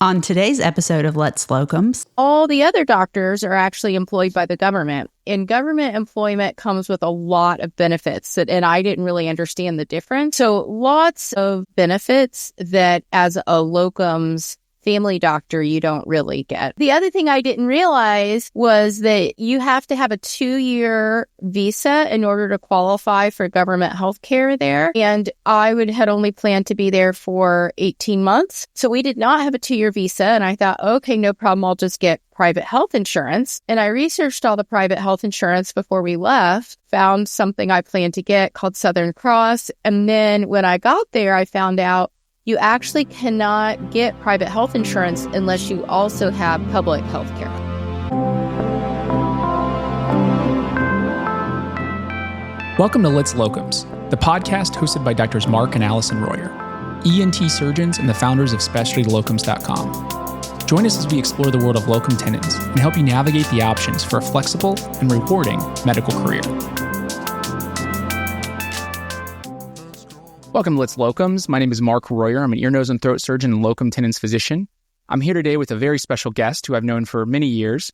On today's episode of Let's Locums, all the other doctors are actually employed by the government. And government employment comes with a lot of benefits and I didn't really understand the difference. So lots of benefits that as a locums family doctor, you don't really get. The other thing I didn't realize was that you have to have a 2-year visa in order to qualify for government health care there. And I had only planned to be there for 18 months. So we did not have a 2-year visa. And I thought, okay, no problem. I'll just get private health insurance. And I researched all the private health insurance before we left, found something I planned to get called Southern Cross. And then when I got there, I found out you actually cannot get private health insurance unless you also have public health care. Welcome to Let's Locums, the podcast hosted by Drs. Mark and Allison Royer, ENT surgeons and the founders of SpecialtyLocums.com. Join us as we explore the world of locum tenens and help you navigate the options for a flexible and rewarding medical career. Welcome to Let's Locums. My name is Mark Royer. I'm an ear, nose, and throat surgeon and locum tenens physician. I'm here today with a very special guest who I've known for many years.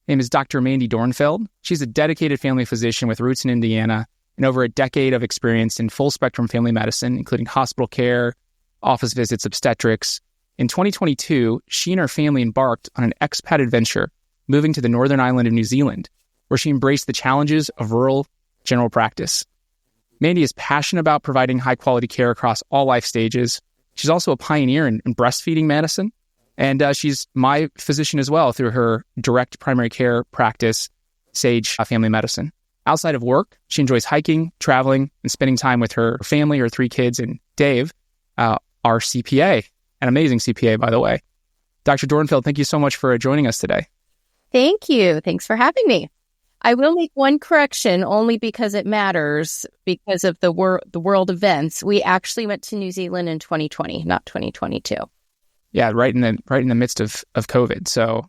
Her name is Dr. Mandy Dornfeld. She's a dedicated family physician with roots in Indiana and over a decade of experience in full-spectrum family medicine, including hospital care, office visits, obstetrics. In 2022, she and her family embarked on an expat adventure, moving to the northern island of New Zealand, where she embraced the challenges of rural general practice. Mandy is passionate about providing high-quality care across all life stages. She's also a pioneer in breastfeeding medicine, and she's my physician as well through her direct primary care practice, Sage Family Medicine. Outside of work, she enjoys hiking, traveling, and spending time with her family, her 3 kids, and Dave, our CPA, an amazing CPA, by the way. Dr. Dornfeld, thank you so much for joining us today. Thank you. Thanks for having me. I will make one correction only because it matters because of the world events. We actually went to New Zealand in 2020, not 2022. Yeah, right in the midst of COVID. So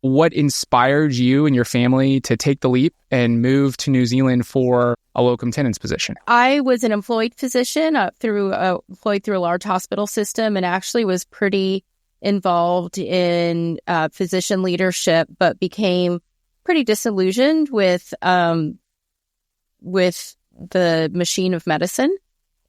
what inspired you and your family to take the leap and move to New Zealand for a locum tenens position? I was an employed physician employed through a large hospital system and actually was pretty involved in physician leadership, but became pretty disillusioned with the machine of medicine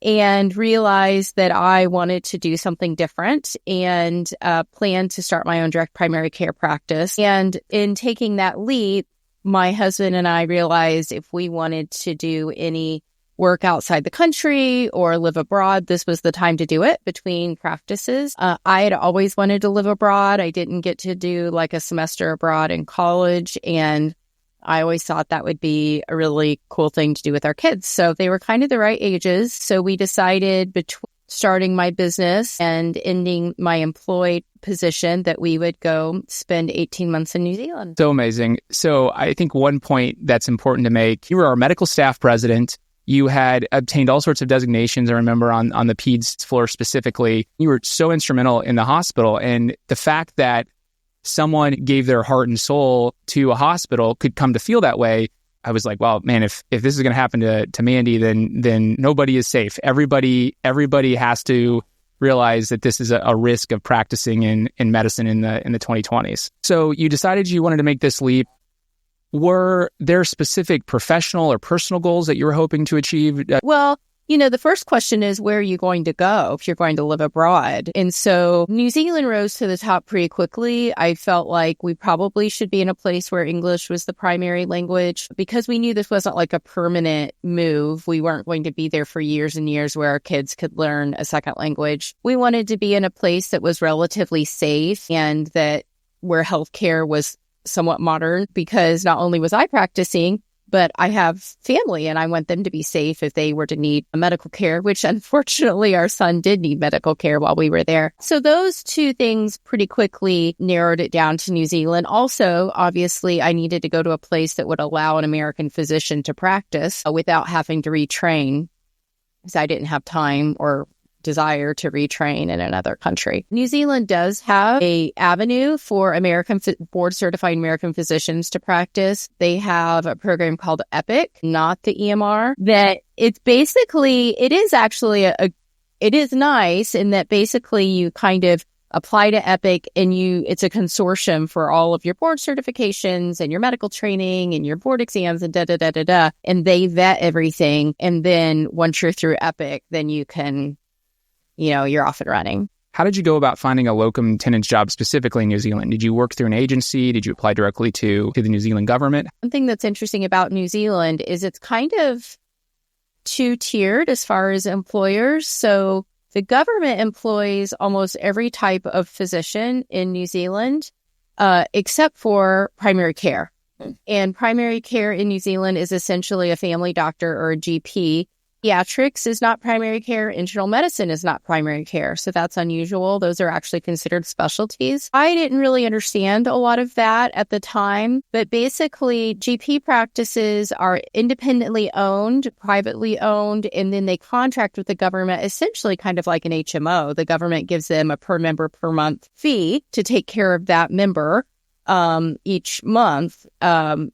and realized that I wanted to do something different and planned to start my own direct primary care practice. And in taking that leap, my husband and I realized if we wanted to do any work outside the country or live abroad, this was the time to do it between practices. I had always wanted to live abroad. I didn't get to do like a semester abroad in college. And I always thought that would be a really cool thing to do with our kids. So they were kind of the right ages. So we decided between starting my business and ending my employed position that we would go spend 18 months in New Zealand. So amazing. So I think one point that's important to make, you were our medical staff president. You had obtained all sorts of designations, I remember, on the peds floor specifically. You were so instrumental in the hospital. And the fact that someone gave their heart and soul to a hospital could come to feel that way. I was like, well, man, if this is going to happen to Mandy, then nobody is safe. Everybody has to realize that this is a risk of practicing in medicine in the 2020s. So you decided you wanted to make this leap. Were there specific professional or personal goals that you were hoping to achieve? Well, the first question is, where are you going to go if you're going to live abroad? And so New Zealand rose to the top pretty quickly. I felt like we probably should be in a place where English was the primary language because we knew this wasn't like a permanent move. We weren't going to be there for years and years where our kids could learn a second language. We wanted to be in a place that was relatively safe and that where healthcare was somewhat modern because not only was I practicing, but I have family and I want them to be safe if they were to need medical care, which unfortunately our son did need medical care while we were there. So those two things pretty quickly narrowed it down to New Zealand. Also, obviously, I needed to go to a place that would allow an American physician to practice without having to retrain because I didn't have time or desire to retrain in another country. New Zealand does have a avenue for board-certified American physicians to practice. They have a program called EPIC, not the EMR, that it is nice in that basically you kind of apply to Epic, and it's a consortium for all of your board certifications and your medical training and your board exams and da-da-da-da-da. And they vet everything. And then once you're through Epic, then you can, you're off and running. How did you go about finding a locum tenens job specifically in New Zealand? Did you work through an agency? Did you apply directly to the New Zealand government? One thing that's interesting about New Zealand is it's kind of two-tiered as far as employers. So the government employs almost every type of physician in New Zealand, except for primary care. And primary care in New Zealand is essentially a family doctor or a GP. Pediatrics is not primary care. Internal medicine is not primary care. So that's unusual. Those are actually considered specialties. I didn't really understand a lot of that at the time, but basically GP practices are independently owned, privately owned, and then they contract with the government, essentially kind of like an HMO. The government gives them a per member per month fee to take care of that member each month. So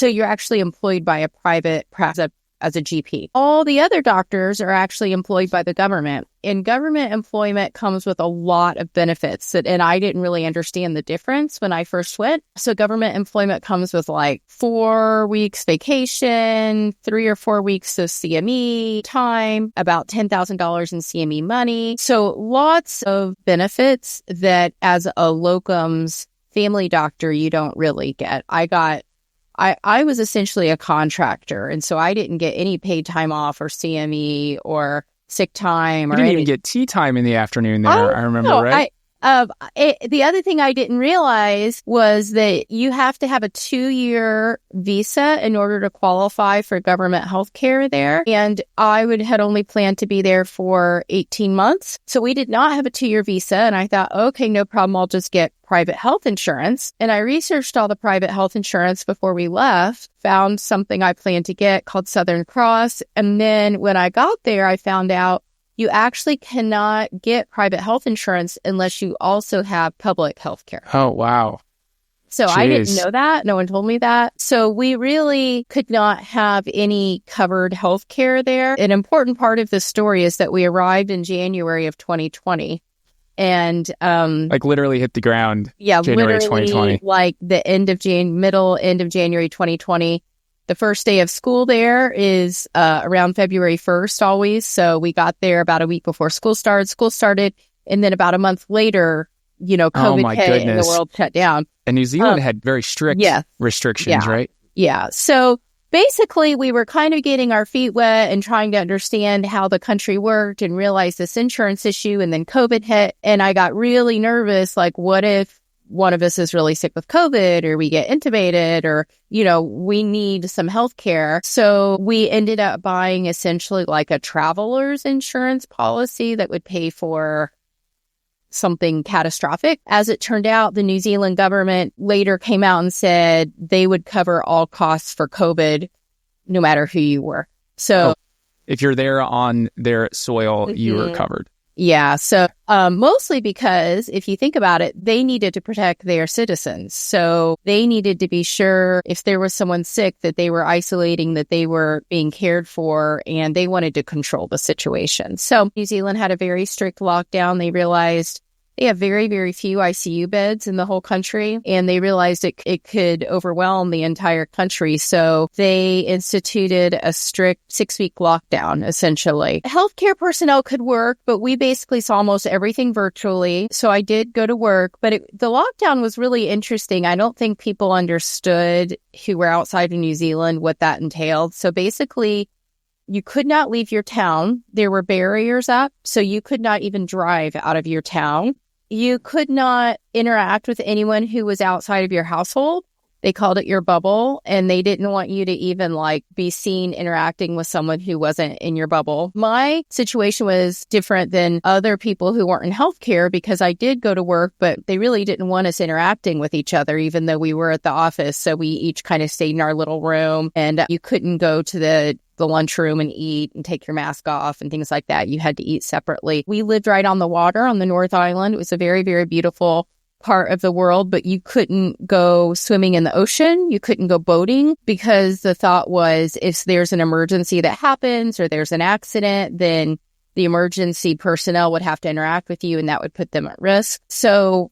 you're actually employed by a private practice as a GP. All the other doctors are actually employed by the government. And government employment comes with a lot of benefits. And I didn't really understand the difference when I first went. So government employment comes with like 4 weeks vacation, 3 or 4 weeks of CME time, about $10,000 in CME money. So lots of benefits that as a locums family doctor, you don't really get. I was essentially a contractor, and so I didn't get any paid time off or CME or sick time. You didn't even get tea time in the afternoon there, I remember, no, right? The other thing I didn't realize was that you have to have a 2-year visa in order to qualify for government health care there. And I had only planned to be there for 18 months. So we did not have a 2-year visa. And I thought, okay, no problem. I'll just get private health insurance. And I researched all the private health insurance before we left, found something I planned to get called Southern Cross. And then when I got there, I found out you actually cannot get private health insurance unless you also have public health care. Oh, wow. So Jeez. I didn't know that. No one told me that. So we really could not have any covered health care there. An important part of the story is that we arrived in January of 2020. And like literally hit the ground. Yeah, January literally 2020. like the end of January 2020. The first day of school there is around February 1st always. So we got there about a week before school started. School started, and then about a month later, COVID hit and the world shut down. And New Zealand had very strict restrictions, right? Yeah. So basically, we were kind of getting our feet wet and trying to understand how the country worked and realize this insurance issue. And then COVID hit, and I got really nervous. Like, what if one of us is really sick with COVID, or we get intubated, or, we need some health care. So we ended up buying essentially like a traveler's insurance policy that would pay for something catastrophic. As it turned out, the New Zealand government later came out and said they would cover all costs for COVID, no matter who you were. So if you're there on their soil, you were covered. Yeah. So mostly because if you think about it, they needed to protect their citizens. So they needed to be sure if there was someone sick that they were isolating, that they were being cared for, and they wanted to control the situation. So New Zealand had a very strict lockdown. They realized they have very, very few ICU beds in the whole country, and they realized it could overwhelm the entire country. So they instituted a strict 6-week lockdown, essentially. Healthcare personnel could work, but we basically saw almost everything virtually. So I did go to work, but the lockdown was really interesting. I don't think people understood who were outside of New Zealand what that entailed. So basically, you could not leave your town. There were barriers up, so you could not even drive out of your town. You could not interact with anyone who was outside of your household. They called it your bubble, and they didn't want you to even be seen interacting with someone who wasn't in your bubble. My situation was different than other people who weren't in healthcare because I did go to work, but they really didn't want us interacting with each other, even though we were at the office. So we each kind of stayed in our little room, and you couldn't go to the lunchroom and eat and take your mask off and things like that. You had to eat separately. We lived right on the water on the North Island. It was a very, very beautiful part of the world, but you couldn't go swimming in the ocean. You couldn't go boating because the thought was if there's an emergency that happens or there's an accident, then the emergency personnel would have to interact with you and that would put them at risk. So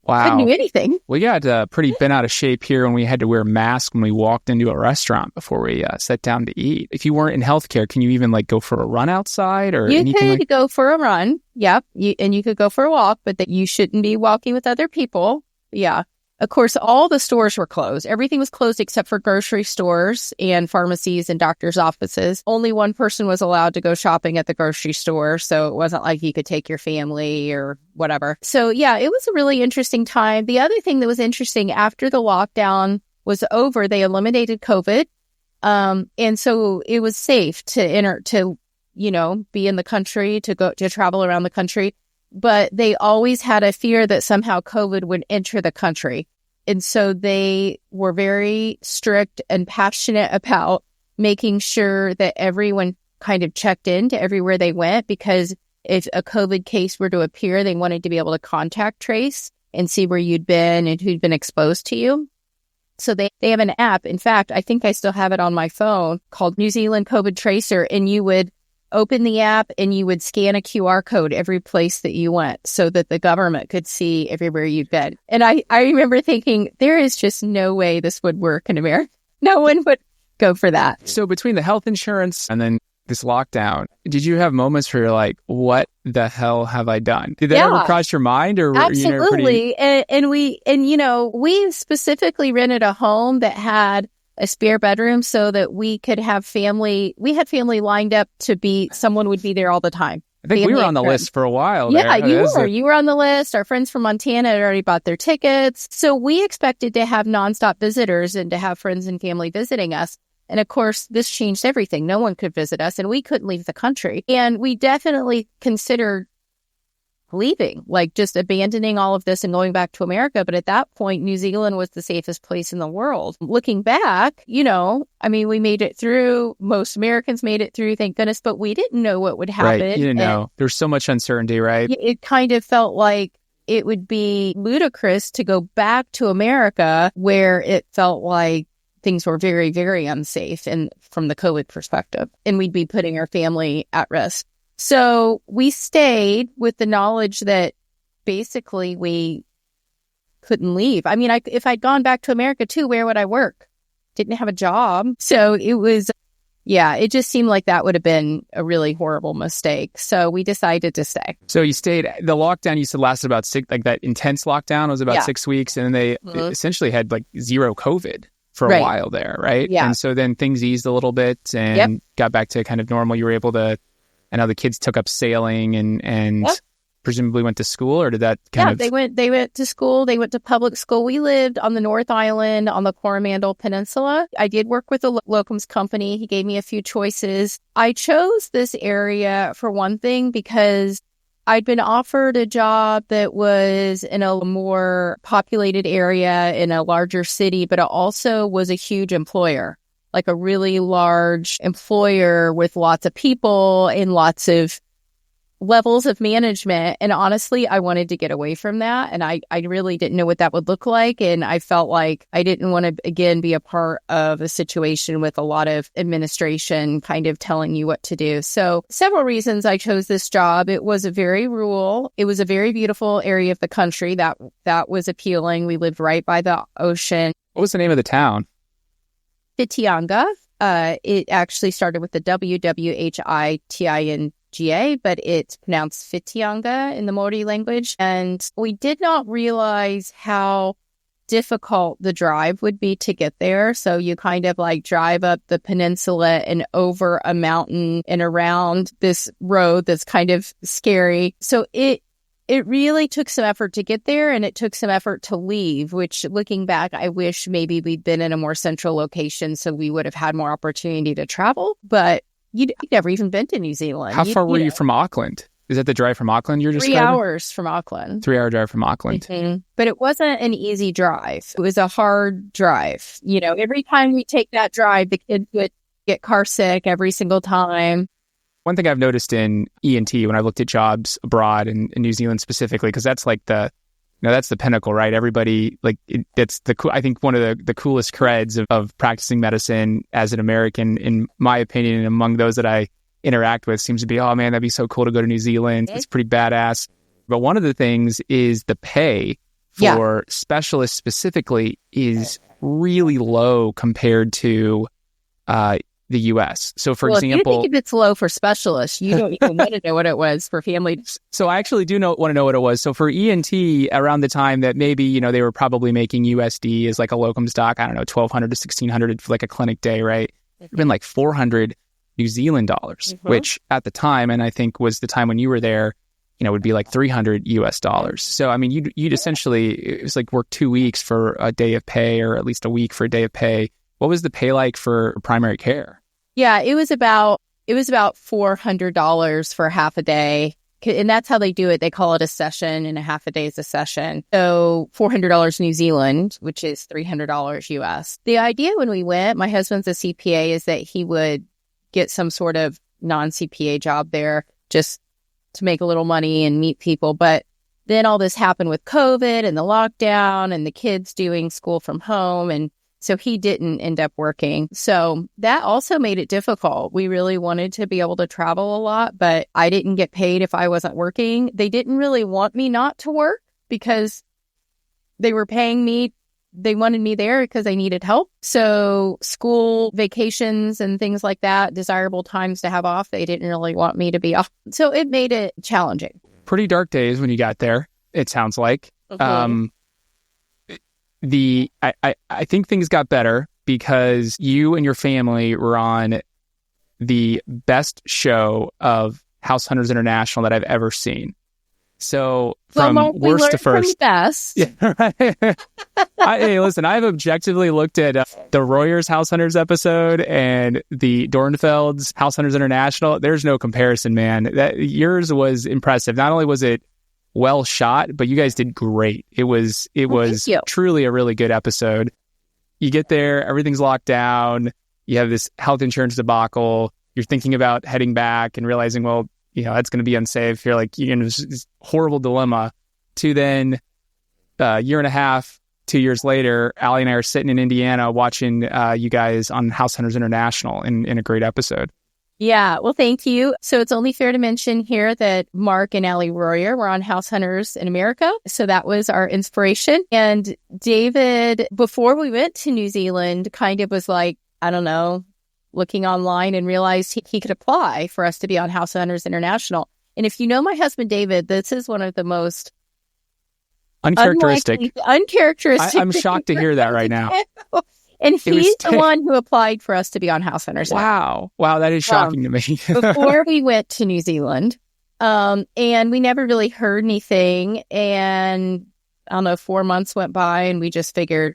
Wow. couldn't do anything. We got pretty bent out of shape here when we had to wear masks when we walked into a restaurant before we sat down to eat. If you weren't in healthcare, can you even like go for a run outside or you anything? could go for a run. Yep. And you could go for a walk, but that you shouldn't be walking with other people. Yeah. Of course, all the stores were closed. Everything was closed except for grocery stores and pharmacies and doctors' offices. Only one person was allowed to go shopping at the grocery store. So it wasn't like you could take your family or whatever. So yeah, it was a really interesting time. The other thing that was interesting after the lockdown was over, they eliminated COVID. And so it was safe to be in the country, to travel around the country. But they always had a fear that somehow COVID would enter the country. And so they were very strict and passionate about making sure that everyone kind of checked into everywhere they went, because if a COVID case were to appear, they wanted to be able to contact trace and see where you'd been and who'd been exposed to you. So they have an app. In fact, I think I still have it on my phone called New Zealand COVID Tracer, and you would open the app and you would scan a QR code every place that you went so that the government could see everywhere you'd been. And I remember thinking, there is just no way this would work in America. No one would go for that. So between the health insurance and then this lockdown, did you have moments where you're like, what the hell have I done? Did that ever cross your mind? Or absolutely. And we specifically rented a home that had a spare bedroom so that we could have family. We had family lined up someone would be there all the time. I think we were on the list for a while. Yeah, you were on the list. Our friends from Montana had already bought their tickets. So we expected to have nonstop visitors and to have friends and family visiting us. And of course, this changed everything. No one could visit us and we couldn't leave the country. And we definitely considered leaving, like just abandoning all of this and going back to America. But at that point, New Zealand was the safest place in the world. Looking back, we made it through. Most Americans made it through, thank goodness, but we didn't know what would happen. Right. You didn't know. There's so much uncertainty, right? It kind of felt like it would be ludicrous to go back to America where it felt like things were very, very unsafe and from the COVID perspective, and we'd be putting our family at risk. So we stayed with the knowledge that basically we couldn't leave. I mean, if I'd gone back to America too, where would I work? Didn't have a job. So it just seemed like that would have been a really horrible mistake. So we decided to stay. So you stayed. The lockdown you said lasted about that intense lockdown was about 6 weeks. And then they essentially had like zero COVID for a while there, right? Yeah. And so then things eased a little bit and got back to kind of normal. You were able to, I know the kids took up sailing and presumably went to school, or did that kind of... they went to school. They went to public school. We lived on the North Island on the Coromandel Peninsula. I did work with a Locums company. He gave me a few choices. I chose this area for one thing because I'd been offered a job that was in a more populated area in a larger city, but it also was a huge employer. Like a really large employer with lots of people and lots of levels of management. And honestly, I wanted to get away from that. And I really didn't know what that would look like. And I felt like I didn't want to, again, be a part of a situation with a lot of administration kind of telling you what to do. So several reasons I chose this job. It was a very rural, it was a very beautiful area of the country that was appealing. We lived right by the ocean. What was the name of the town? Whitianga. It actually started with the WWHITINGA, but it's pronounced Whitianga in the Maori language. And we did not realize how difficult the drive would be to get there. So you kind of like drive up the peninsula and over a mountain and around this road that's kind of scary. So it really took some effort to get there, and it took some effort to leave, which looking back, I wish maybe we'd been in a more central location so we would have had more opportunity to travel. But you'd never even been to New Zealand. How far were you from Auckland? Is that the drive from Auckland you're describing? 3 hours from Auckland. 3 hour drive from Auckland. Mm-hmm. But it wasn't an easy drive. It was a hard drive. Every time we take that drive, the kids would get car sick every single time. One thing I've noticed in ENT when I've looked at jobs abroad in New Zealand specifically, because that's like that's the pinnacle, right? Everybody, that's I think one of the coolest creds of practicing medicine as an American, in my opinion, and among those that I interact with seems to be, oh man, that'd be so cool to go to New Zealand. It's pretty badass. But one of the things is the pay for specialists specifically is really low compared to the U.S. So, for example, if you think it's low for specialists, you don't even want to know what it was for family. So I actually do want to know what it was. So for ENT, around the time that maybe, they were probably making USD as like a locums doc, I don't know, 1,200 to 1,600 for like a clinic day, right? It'd been like 400 New Zealand dollars, which at the time, and I think was the time when you were there, would be like 300 US dollars. So, I mean, you'd essentially, it was like work 2 weeks for a day of pay, or at least a week for a day of pay. What was the pay like for primary care? Yeah, it was about $400 for half a day. And that's how they do it. They call it a session, and a half a day is a session. So $400 New Zealand, which is $300 US. The idea when we went, my husband's a CPA, is that he would get some sort of non-CPA job there just to make a little money and meet people. But then all this happened with COVID and the lockdown and the kids doing school from home. And so he didn't end up working. So that also made it difficult. We really wanted to be able to travel a lot, but I didn't get paid if I wasn't working. They didn't really want me not to work because they were paying me. They wanted me there because they needed help. So school vacations and things like that, desirable times to have off, they didn't really want me to be off. So it made it challenging. Pretty dark days when you got there, it sounds like. I think things got better because you and your family were on the best show of House Hunters International that I've ever seen. So from worst to first. Best. Yeah, right. Hey, listen, I've objectively looked at the Royers House Hunters episode and the Dornfeld's House Hunters International. There's no comparison, man. Yours was impressive. Not only was it well shot, but you guys did great. It was truly a really good episode. You get there, everything's locked down. You have this health insurance debacle. You're thinking about heading back and realizing, well, that's going to be unsafe. You're like, this horrible dilemma. To then a year and a half, 2 years later, Allie and I are sitting in Indiana watching you guys on House Hunters International in a great episode. Yeah, well, thank you. So it's only fair to mention here that Mark and Allie Royer were on House Hunters in America. So that was our inspiration. And David, before we went to New Zealand, kind of was like, I don't know, looking online and realized he could apply for us to be on House Hunters International. And if you know my husband, David, this is one of the most uncharacteristic. I'm shocked to hear that right now. And he's the one who applied for us to be on House Hunters. Wow, that is shocking to me. Before we went to New Zealand, and we never really heard anything. And I don't know, 4 months went by, and we just figured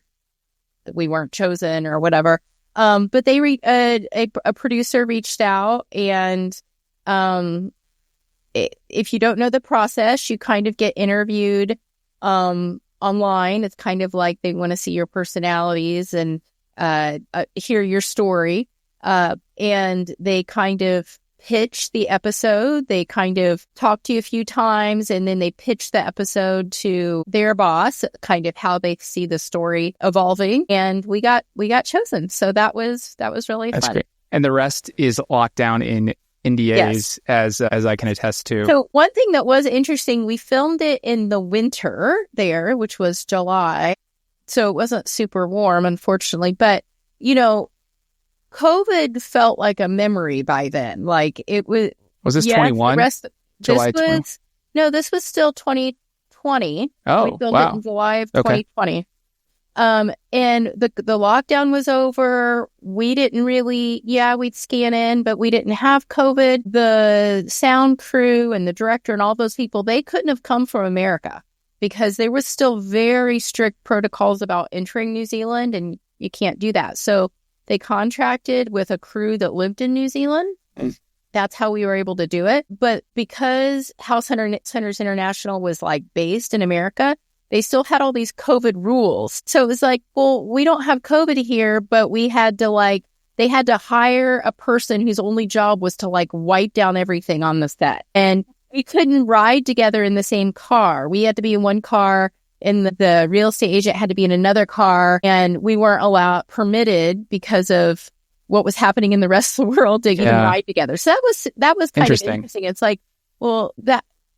that we weren't chosen or whatever. But they a producer reached out, and if you don't know the process, you kind of get interviewed online. It's kind of like they want to see your personalities and hear your story. And they kind of pitch the episode. They kind of talk to you a few times, and then they pitch the episode to their boss, kind of how they see the story evolving. And we got chosen. So that was really That's fun. Great. And the rest is locked down in NDAs, yes, as I can attest to. So one thing that was interesting, we filmed it in the winter there, which was July. So it wasn't super warm, unfortunately. But, COVID felt like a memory by then. Like it was. Was this 21? July 20? No, this was still 2020. Oh, we filmed it in July of 2020. And the lockdown was over. We didn't really, we'd scan in, but we didn't have COVID. The sound crew and the director and all those people, they couldn't have come from America because there was still very strict protocols about entering New Zealand, and you can't do that. So they contracted with a crew that lived in New Zealand. That's how we were able to do it. But because House Hunters International was like based in America, they still had all these COVID rules. So it was like, well, we don't have COVID here, but they had to hire a person whose only job was to wipe down everything on the set. And we couldn't ride together in the same car. We had to be in one car, and the real estate agent had to be in another car. And we weren't permitted because of what was happening in the rest of the world to even ride together. So that was kind of interesting. It's like, well,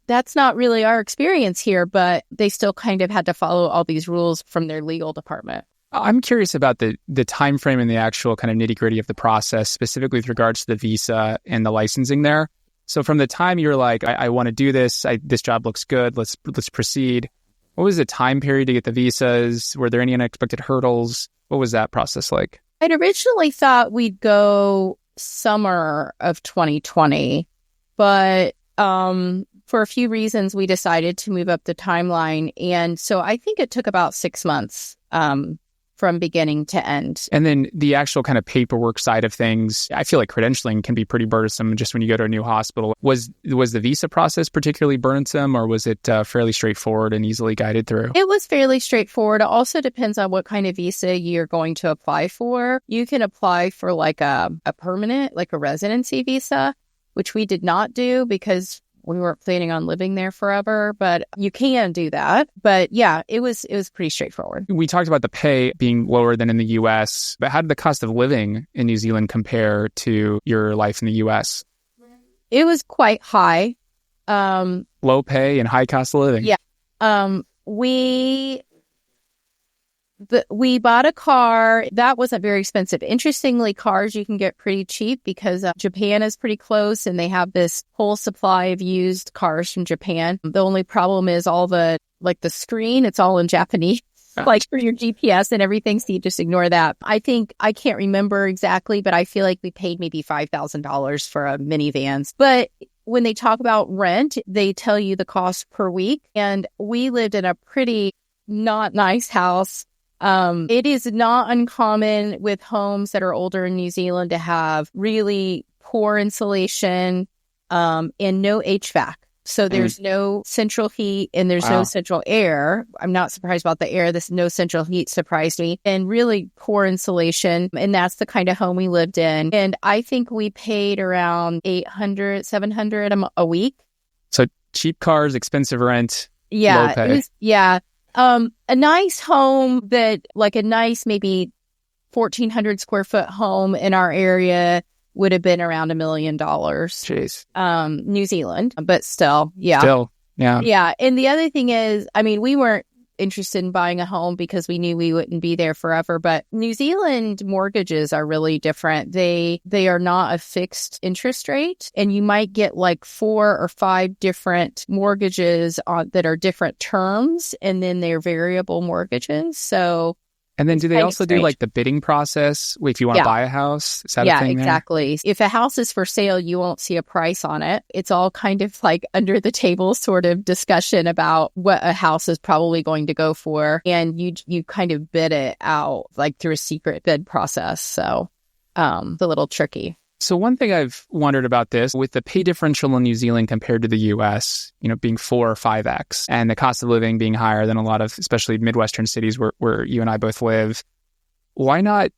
that's not really our experience here, but they still kind of had to follow all these rules from their legal department. I'm curious about the time frame and the actual kind of nitty gritty of the process, specifically with regards to the visa and the licensing there. So from the time you're like, I want to do this, this job looks good, let's proceed. What was the time period to get the visas? Were there any unexpected hurdles? What was that process like? I'd originally thought we'd go summer of 2020, but for a few reasons, we decided to move up the timeline. And so I think it took about 6 months from beginning to end. And then the actual kind of paperwork side of things, I feel like credentialing can be pretty burdensome just when you go to a new hospital. Was the visa process particularly burdensome, or was it fairly straightforward and easily guided through? It was fairly straightforward. It also depends on what kind of visa you're going to apply for. You can apply for like a permanent, like a residency visa, which we did not do because we weren't planning on living there forever, but you can do that. But yeah, it was pretty straightforward. We talked about the pay being lower than in the US, but how did the cost of living in New Zealand compare to your life in the US? It was quite high. Low pay and high cost of living. Yeah. We bought a car that wasn't very expensive. Interestingly, cars you can get pretty cheap because Japan is pretty close and they have this whole supply of used cars from Japan. The only problem is all the screen, it's all in Japanese, like for your GPS and everything. So you just ignore that. I can't remember exactly, but I feel like we paid maybe $5,000 for a minivan. But when they talk about rent, they tell you the cost per week. And we lived in a pretty not nice house. It is not uncommon with homes that are older in New Zealand to have really poor insulation and no HVAC. So there's no central heat and there's no central air. I'm not surprised about the air. This no central heat surprised me. And really poor insulation. And that's the kind of home we lived in. And I think we paid around $800, $700 a week. So cheap cars, expensive rent, low pay. A nice home a nice maybe 1,400 square foot home in our area would have been around $1 million. Jeez. New Zealand, but still, yeah. Yeah. Yeah. And the other thing is, I mean, we weren't interested in buying a home because we knew we wouldn't be there forever. But New Zealand mortgages are really different. They are not a fixed interest rate, and you might get like 4 or 5 different mortgages that are different terms, and then they're variable mortgages. So. And then do they also do like the bidding process if you want to buy a house? Is that a thing exactly. If a house is for sale, you won't see a price on it. It's all kind of like under the table sort of discussion about what a house is probably going to go for. And you kind of bid it out like through a secret bid process. So it's a little tricky. So one thing I've wondered about this, with the pay differential in New Zealand compared to the US, being 4 or 5x, and the cost of living being higher than a lot of, especially Midwestern cities where you and I both live, why not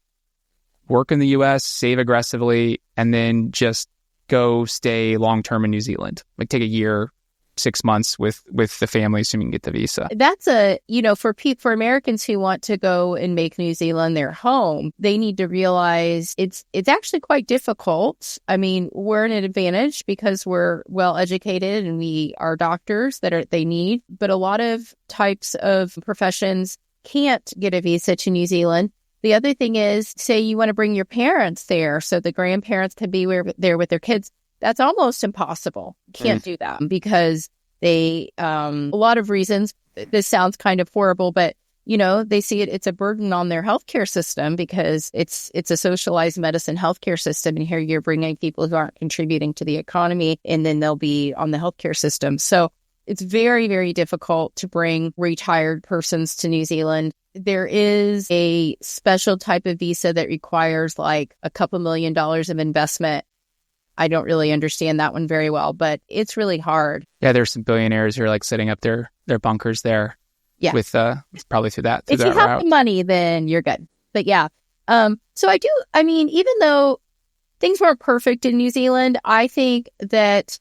work in the US, save aggressively, and then just go stay long-term in New Zealand? Like take a year, 6 months with the family, assuming you get the visa. That's for Americans who want to go and make New Zealand their home, they need to realize it's actually quite difficult. I mean, we're at an advantage because we're well educated and we are doctors they need, but a lot of types of professions can't get a visa to New Zealand. The other thing is, say you want to bring your parents there so the grandparents can be there with their kids. That's almost impossible. Can't do that because they, a lot of reasons, this sounds kind of horrible, but, they see it's a burden on their healthcare system because it's a socialized medicine healthcare system. And here you're bringing people who aren't contributing to the economy, and then they'll be on the healthcare system. So it's very, very difficult to bring retired persons to New Zealand. There is a special type of visa that requires like a couple $1 million of investment. I don't really understand that one very well, but it's really hard. Yeah, there's some billionaires who are like setting up their bunkers there. Yeah, with probably through that. If you have the money, then you're good. But yeah, so even though things weren't perfect in New Zealand, I think that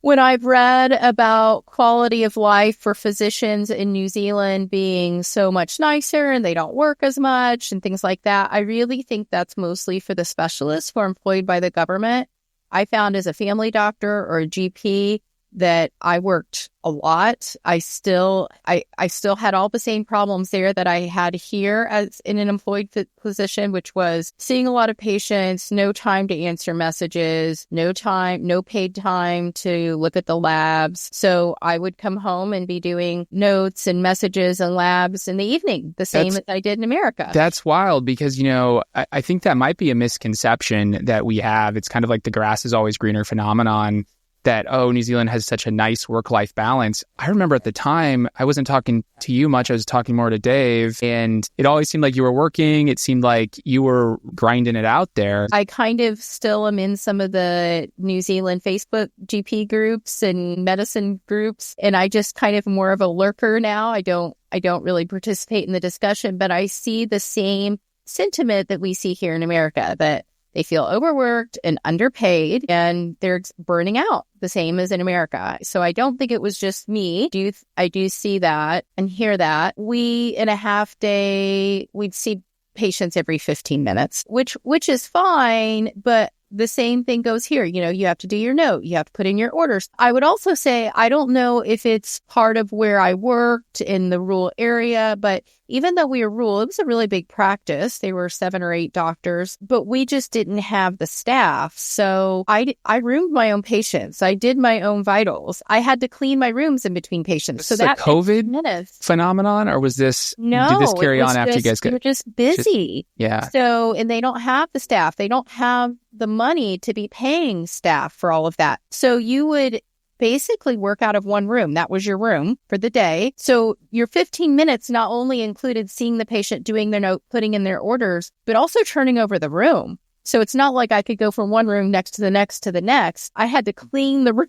When I've read about quality of life for physicians in New Zealand being so much nicer and they don't work as much and things like that, I really think that's mostly for the specialists who are employed by the government. I found as a family doctor or a GP that I worked a lot. I still had all the same problems there that I had here as in an employed position, which was seeing a lot of patients, no time to answer messages, no paid time to look at the labs. So I would come home and be doing notes and messages and labs in the evening, the same as I did in America. That's wild because, I think that might be a misconception that we have. It's kind of like the grass is always greener phenomenon. That, New Zealand has such a nice work-life balance. I remember at the time, I wasn't talking to you much. I was talking more to Dave. And it always seemed like you were working. It seemed like you were grinding it out there. I kind of still am in some of the New Zealand Facebook GP groups and medicine groups. And I just kind of more of a lurker now. I don't really participate in the discussion, but I see the same sentiment that we see here in America, that they feel overworked and underpaid, and they're burning out, the same as in America. So I don't think it was just me. I do see that and hear that. In a half day, we'd see patients every 15 minutes, which is fine, but the same thing goes here. You have to do your note. You have to put in your orders. I would also say, I don't know if it's part of where I worked in the rural area, but even though we were rural, it was a really big practice. There were 7 or 8 doctors, but we just didn't have the staff. So I roomed my own patients. I did my own vitals. I had to clean my rooms in between patients. So that COVID phenomenon, or was this, did this carry on after you guys got? They were just busy. Yeah. So, and they don't have the staff. They don't have the money to be paying staff for all of that. So you would basically work out of one room. That was your room for the day. So your 15 minutes not only included seeing the patient, doing their note, putting in their orders, but also turning over the room. So it's not like I could go from one room next to the next to the next. I had to clean the room,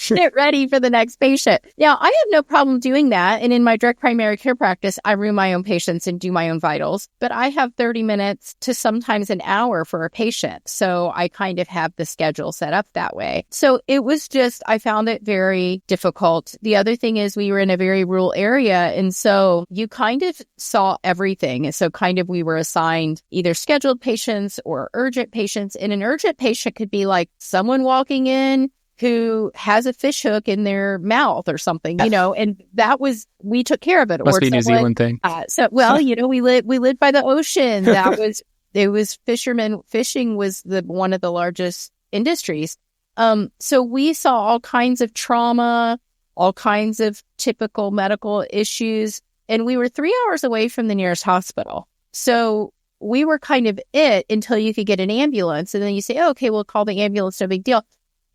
get ready for the next patient. Now, I have no problem doing that. And in my direct primary care practice, I room my own patients and do my own vitals. But I have 30 minutes to sometimes an hour for a patient. So I kind of have the schedule set up that way. So it was just, I found it very difficult. The other thing is we were in a very rural area. And so you kind of saw everything. And so kind of we were assigned either scheduled patients or urgent patients. And an urgent patient could be like someone walking in who has a fish hook in their mouth or something, and we took care of it. Must be a New Zealand thing. We lived by the ocean. It was fishermen. Fishing was one of the largest industries. So we saw all kinds of trauma, all kinds of typical medical issues, and we were 3 hours away from the nearest hospital. So we were kind of it until you could get an ambulance, and then you say, okay, we'll call the ambulance, no big deal.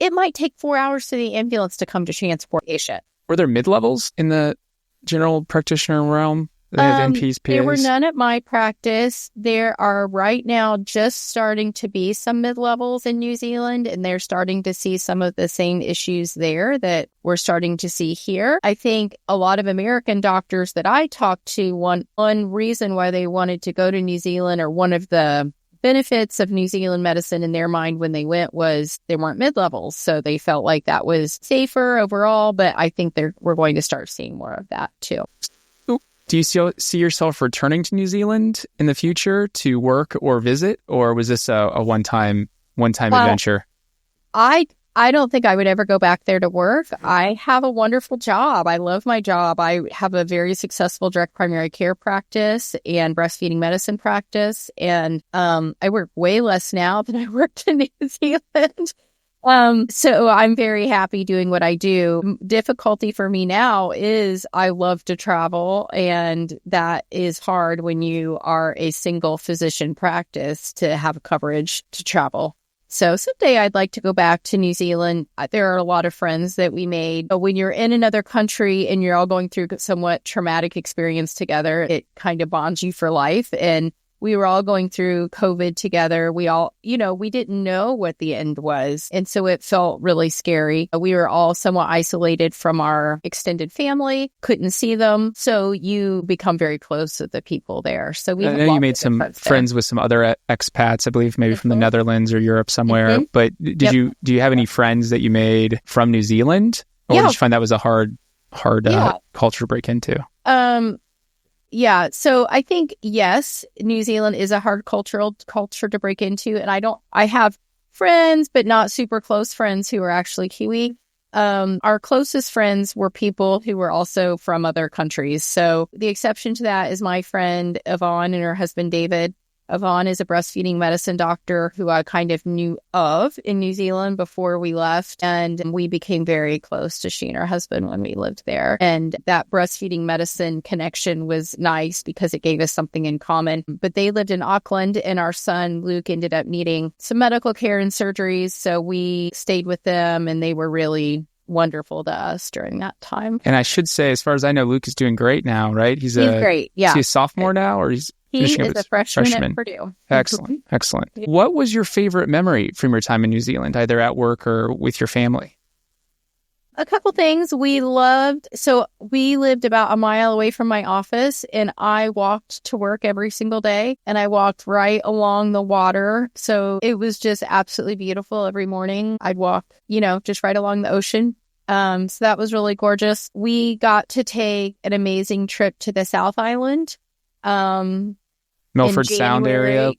It might take 4 hours for the ambulance to come to transport a patient. Were there mid-levels in the general practitioner realm? NPs, PAs? There were none at my practice. There are right now just starting to be some mid-levels in New Zealand, and they're starting to see some of the same issues there that we're starting to see here. I think a lot of American doctors that I talked to, one reason why they wanted to go to New Zealand, or one of the benefits of New Zealand medicine in their mind when they went, was they weren't mid-levels. So they felt like that was safer overall, but I think we're going to start seeing more of that too. Do you see yourself returning to New Zealand in the future to work or visit, or was this a one-time adventure? I don't think I would ever go back there to work. I have a wonderful job. I love my job. I have a very successful direct primary care practice and breastfeeding medicine practice. And I work way less now than I worked in New Zealand. So I'm very happy doing what I do. Difficulty for me now is I love to travel, and that is hard when you are a single physician practice to have coverage to travel. So someday I'd like to go back to New Zealand. There are a lot of friends that we made. But when you're in another country and you're all going through somewhat traumatic experience together, it kind of bonds you for life. And we were all going through COVID together. We all, we didn't know what the end was. And so it felt really scary. We were all somewhat isolated from our extended family, couldn't see them. So you become very close with the people there. So I know you made some friends with some other expats, I believe, maybe from the Netherlands or Europe somewhere. But do you have any friends that you made from New Zealand? Or did you find that was a hard culture to break into? Yeah. So I think, yes, New Zealand is a hard culture to break into. And I have friends, but not super close friends who are actually Kiwi. Our closest friends were people who were also from other countries. So the exception to that is my friend Yvonne and her husband, David. Yvonne is a breastfeeding medicine doctor who I kind of knew of in New Zealand before we left. And we became very close to she and her husband when we lived there. And that breastfeeding medicine connection was nice because it gave us something in common. But they lived in Auckland, and our son, Luke, ended up needing some medical care and surgeries. So we stayed with them, and they were really wonderful to us during that time. And I should say, as far as I know, Luke is doing great now, right? He's great. Yeah. Is he a sophomore now, or he is a freshman at Purdue. Excellent. Excellent. What was your favorite memory from your time in New Zealand, either at work or with your family? A couple things we loved. So we lived about a mile away from my office, and I walked to work every single day, and I walked right along the water. So it was just absolutely beautiful every morning. I'd walk, just right along the ocean. So that was really gorgeous. We got to take an amazing trip to the South Island. Milford Sound area.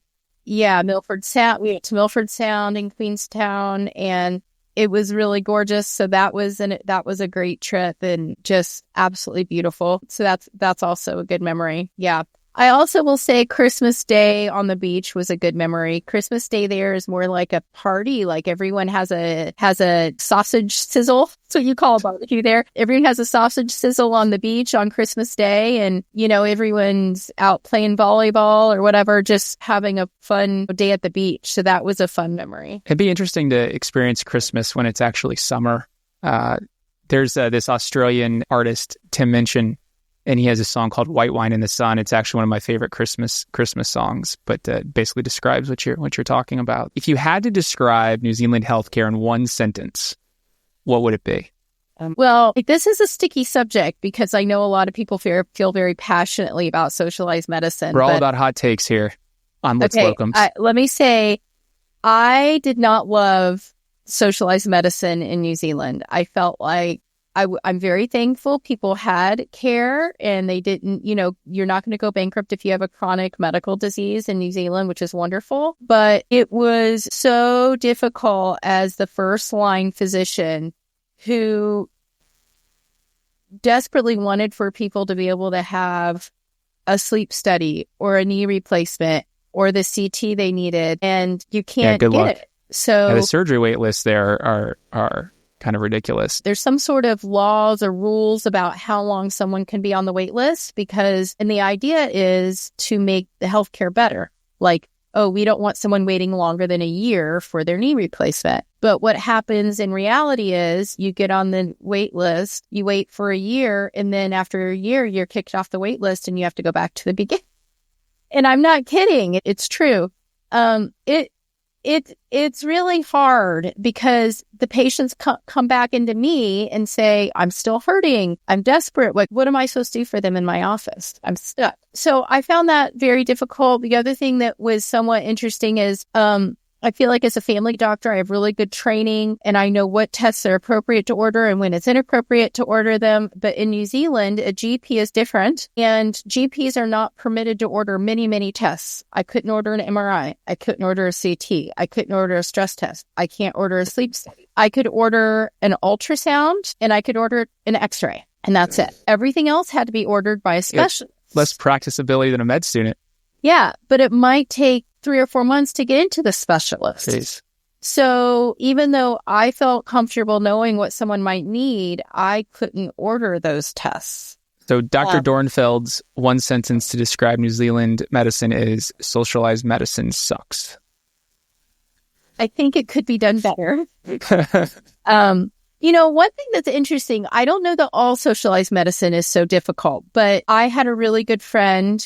Yeah, Milford Sound. We went to Milford Sound in Queenstown, and it was really gorgeous. So that was a great trip and just absolutely beautiful. So that's also a good memory. Yeah. I also will say Christmas Day on the beach was a good memory. Christmas Day there is more like a party. Like everyone has a sausage sizzle. That's what you call a barbecue there. Everyone has a sausage sizzle on the beach on Christmas Day. And, everyone's out playing volleyball or whatever, just having a fun day at the beach. So that was a fun memory. It'd be interesting to experience Christmas when it's actually summer. There's this Australian artist, Tim Minchin, and he has a song called White Wine in the Sun. It's actually one of my favorite Christmas songs, but basically describes what you're talking about. If you had to describe New Zealand healthcare in one sentence, what would it be? Well, this is a sticky subject because I know a lot of people feel very passionately about socialized medicine. We're all about hot takes here on Let's Locums. Let me say, I did not love socialized medicine in New Zealand. I felt like I'm very thankful people had care and they didn't, you're not going to go bankrupt if you have a chronic medical disease in New Zealand, which is wonderful. But it was so difficult as the first line physician who desperately wanted for people to be able to have a sleep study or a knee replacement or the CT they needed, and you can't get it. So the surgery wait lists there are kind of ridiculous. There's some sort of laws or rules about how long someone can be on the wait list and the idea is to make the healthcare better. Like, we don't want someone waiting longer than a year for their knee replacement. But what happens in reality is you get on the wait list, you wait for a year, and then after a year, you're kicked off the wait list and you have to go back to the beginning. And I'm not kidding. It's true. It's really hard because the patients come back into me and say, I'm still hurting. I'm desperate. What am I supposed to do for them in my office? I'm stuck. So I found that very difficult. The other thing that was somewhat interesting is I feel like as a family doctor, I have really good training and I know what tests are appropriate to order and when it's inappropriate to order them. But in New Zealand, a GP is different and GPs are not permitted to order many, many tests. I couldn't order an MRI. I couldn't order a CT. I couldn't order a stress test. I can't order a sleep study. I could order an ultrasound and I could order an x-ray and that's it. Everything else had to be ordered by a specialist. Less practicability than a med student. Yeah, but it might take 3 or 4 months to get into the specialist. Jeez. So even though I felt comfortable knowing what someone might need, I couldn't order those tests. So Dr. Dornfeld's one sentence to describe New Zealand medicine is socialized medicine sucks. I think it could be done better. One thing that's interesting, I don't know that all socialized medicine is so difficult, but I had a really good friend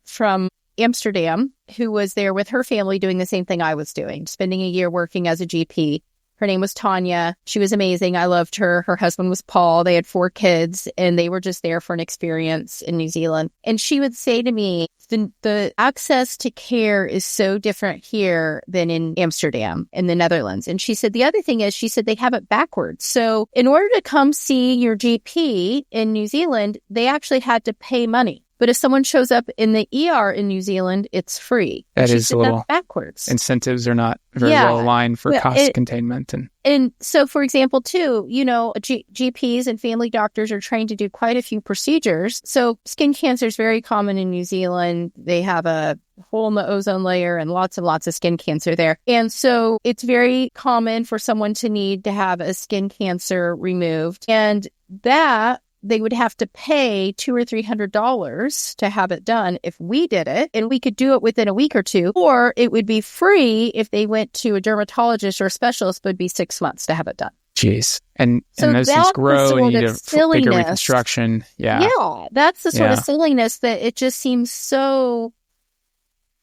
from Amsterdam who was there with her family doing the same thing I was doing, spending a year working as a GP. Her name was Tanya. She was amazing. I loved her. Her husband was Paul. They had 4 kids, and they were just there for an experience in New Zealand. And she would say to me, the access to care is so different here than in Amsterdam in the Netherlands. And she said, the other thing is, she said they have it backwards. So in order to come see your GP in New Zealand, they actually had to pay money. But if someone shows up in the ER in New Zealand, it's free. That is a little backwards. Incentives are not very well aligned for cost containment. And so, for example, too, GPs and family doctors are trained to do quite a few procedures. So skin cancer is very common in New Zealand. They have a hole in the ozone layer and lots and lots of skin cancer there. And so it's very common for someone to need to have a skin cancer removed. And that they would have to pay $200 or $300 to have it done if we did it, and we could do it within a week or 2, or it would be free if they went to a dermatologist or a specialist, but it'd be 6 months to have it done. Jeez. And those things grow and you need a bigger reconstruction. Yeah, that's the sort of silliness that it just seems so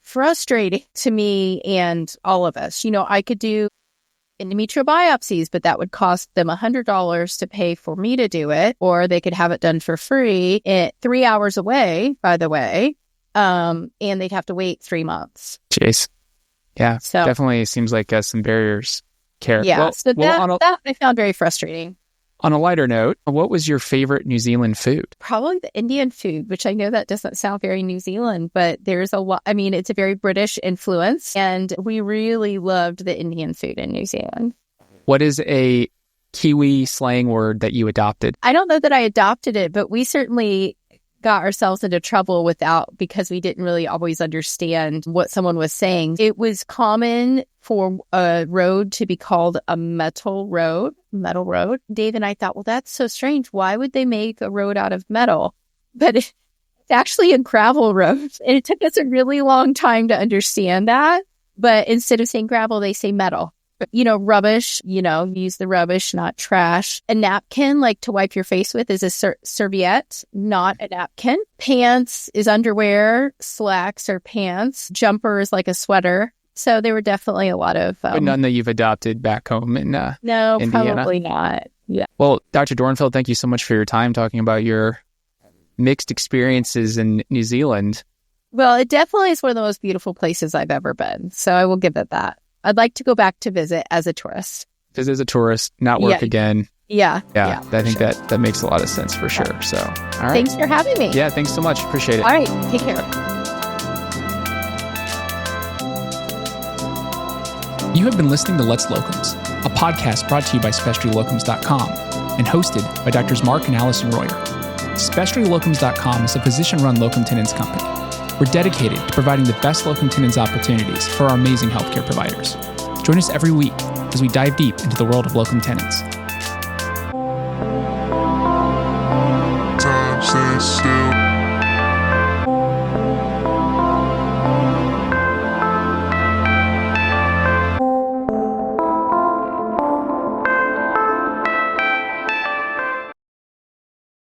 frustrating to me and all of us. I could do endometrial biopsies, but that would cost them $100 to pay for me to do it, or they could have it done for free 3 hours away, by the way, and they'd have to wait 3 months. Jeez. Yeah, so definitely seems like some barriers. Yeah, so that I found very frustrating. On a lighter note, what was your favorite New Zealand food? Probably the Indian food, which I know that doesn't sound very New Zealand, but there's a lot. I mean, it's a very British influence, and we really loved the Indian food in New Zealand. What is a Kiwi slang word that you adopted? I don't know that I adopted it, but we certainly got ourselves into trouble because we didn't really always understand what someone was saying. It was common for a road to be called a metal road. Dave and I thought, well, that's so strange. Why would they make a road out of metal? But it's actually a gravel road. And it took us a really long time to understand that. But instead of saying gravel, they say metal. Rubbish, use the rubbish, not trash. A napkin, like to wipe your face with, is a serviette, not a napkin. Pants is underwear. Slacks are pants. Jumper is like a sweater. So there were definitely a lot of... but none that you've adopted back home in No, Indiana. Probably not. Yeah. Well, Dr. Dornfeld, thank you so much for your time talking about your mixed experiences in New Zealand. Well, it definitely is one of the most beautiful places I've ever been. So I will give it that. I'd like to go back to visit as a tourist. Visit as a tourist, not work again. Yeah. I think that makes a lot of sense for sure. So, all right. Thanks for having me. Yeah, thanks so much. Appreciate it. All right. Take care. You have been listening to Let's Locums, a podcast brought to you by SpecialtyLocums.com and hosted by Drs. Mark and Allison Royer. SpecialtyLocums.com is a physician-run locum tenens company. We're dedicated to providing the best locum tenens opportunities for our amazing healthcare providers. Join us every week as we dive deep into the world of locum tenens. Time stays still.